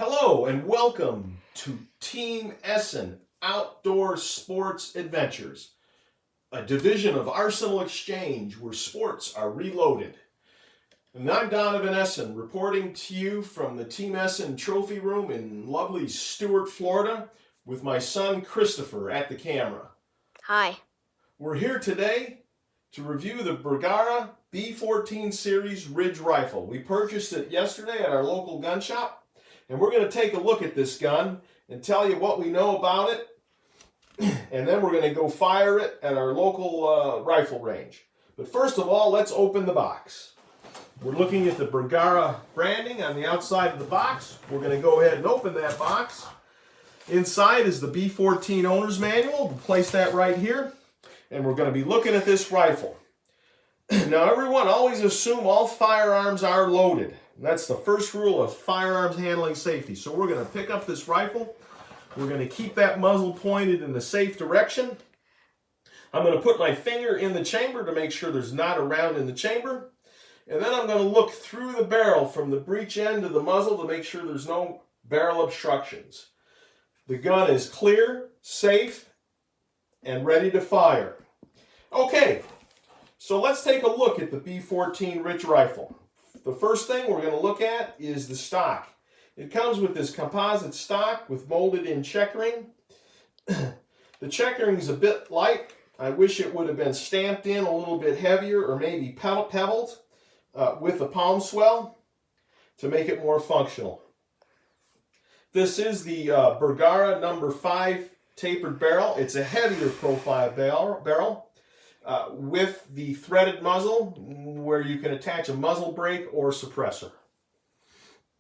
Hello and welcome to Team Essen Outdoor Sports Adventures, a division of Arsenal Exchange where sports are reloaded. And I'm Donovan Essen, reporting to you from the Team Essen Trophy Room in lovely Stuart, Florida, with my son Christopher at the camera. Hi. We're here today to review the Bergara B14 Series Ridge Rifle. We purchased it yesterday at our local gun shop. And we're going to take a look at this gun and tell you what we know about it. And then we're going to go fire it at our local rifle range. But first of all, let's open the box. We're looking at the Bergara branding on the outside of the box. We're going to go ahead and open that box. Inside is the B14 owner's manual. We'll place that right here. And we're going to be looking at this rifle. Now, everyone always assume all firearms are loaded. That's the first rule of firearms handling safety. So we're going to pick up this rifle. We're going to keep that muzzle pointed in the safe direction. I'm going to put my finger in the chamber to make sure there's not a round in the chamber. And then I'm going to look through the barrel from the breech end to the muzzle to make sure there's no barrel obstructions. The gun is clear, safe, and ready to fire. Okay, so let's take a look at the B14 Ridge Rifle. The first thing we're going to look at is the stock. It comes with this composite stock with molded in checkering. The checkering is a bit light. I wish it would have been stamped in a little bit heavier or maybe pebbled with a palm swell to make it more functional. This is the Bergara number 5 tapered barrel. It's a heavier profile barrel. With the threaded muzzle where you can attach a muzzle brake or suppressor.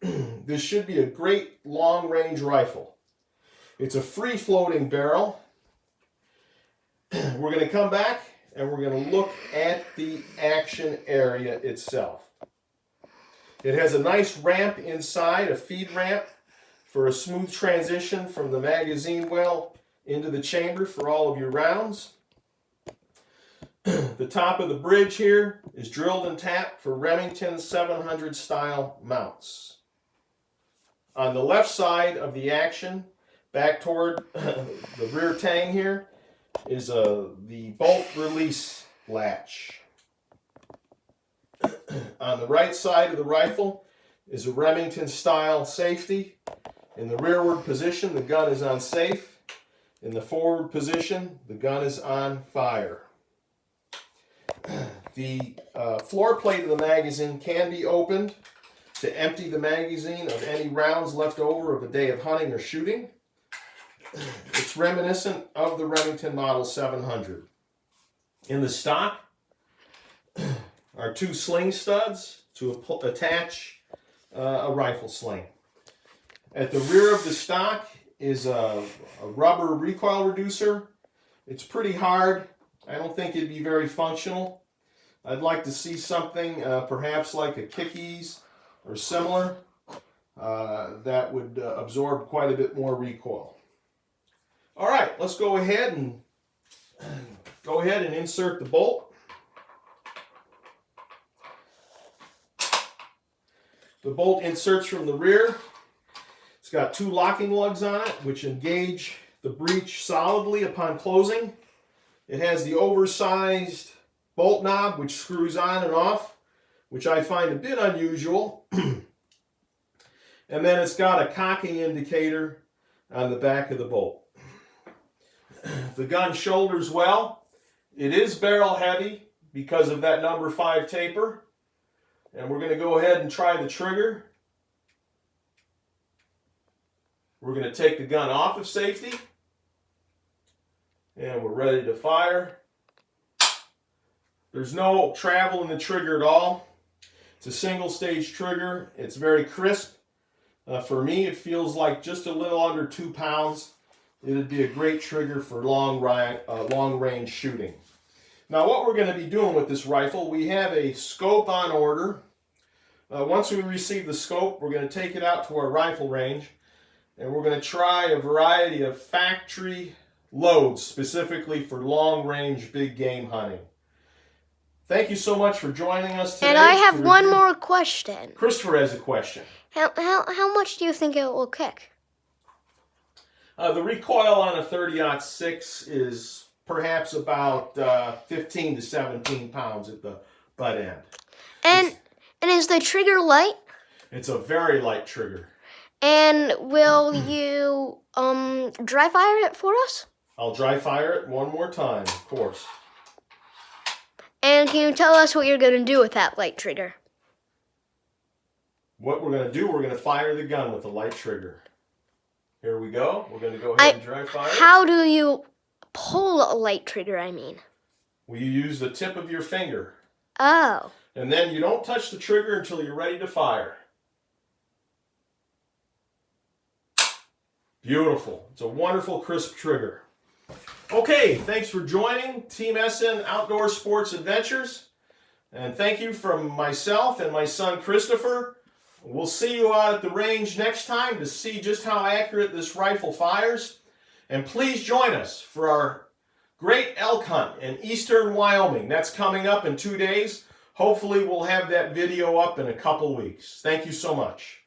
This should be a great long-range rifle. It's a free-floating barrel. We're going to come back and we're going to look at the action area itself. It has a nice ramp inside, a feed ramp for a smooth transition from the magazine well into the chamber for all of your rounds. The top of the bridge here is drilled and tapped for Remington 700 style mounts. On the left side of the action, back toward the rear tang here, is the bolt release latch. On the right side of the rifle is a Remington style safety. In the rearward position, the gun is on safe. In the forward position, the gun is on fire. The floor plate of the magazine can be opened to empty the magazine of any rounds left over of a day of hunting or shooting. It's reminiscent of the Remington Model 700. In the stock are 2 sling studs to attach a rifle sling. At the rear of the stock is a rubber recoil reducer. It's pretty hard. I don't think it'd be very functional. I'd like to see something perhaps like a Kickies or similar that would absorb quite a bit more recoil. All right, let's go ahead and insert the bolt. The bolt inserts from the rear. It's got 2 locking lugs on it which engage the breech solidly upon closing. It has the oversized bolt knob which screws on and off, which I find a bit unusual. And then it's got a cocking indicator on the back of the bolt. The gun shoulders well. It is barrel heavy because of that number 5 taper. And we're going to go ahead and try the trigger. We're going to take the gun off of safety. And we're ready to fire. There's no travel in the trigger at all. It's a single stage trigger. It's very crisp. For me, it feels like just a little under 2 pounds. It would be a great trigger for long range shooting. Now what we're going to be doing with this rifle, we have a scope on order. Once we receive the scope, we're going to take it out to our rifle range. And we're going to try a variety of factory loads specifically for long-range big game hunting. Thank you so much for joining us today. And I have one more question. Christopher has a question. How much do you think it will kick? The recoil on a 30-06 is perhaps about 15 to 17 pounds at the butt end. And is the trigger light? It's a very light trigger. And will you dry fire it for us? I'll dry fire it one more time, of course. And can you tell us what you're going to do with that light trigger? What we're going to do, we're going to fire the gun with the light trigger. Here we go. We're going to go ahead and dry fire. How do you pull a light trigger, I mean? Well, you use the tip of your finger. Oh. And then you don't touch the trigger until you're ready to fire. Beautiful. It's a wonderful, crisp trigger. Okay, thanks for joining Team SN Outdoor Sports Adventures. And thank you from myself and my son Christopher. We'll see you out at the range next time to see just how accurate this rifle fires. And please join us for our great elk hunt in eastern Wyoming. That's coming up in 2 days. Hopefully we'll have that video up in a couple weeks. Thank you so much.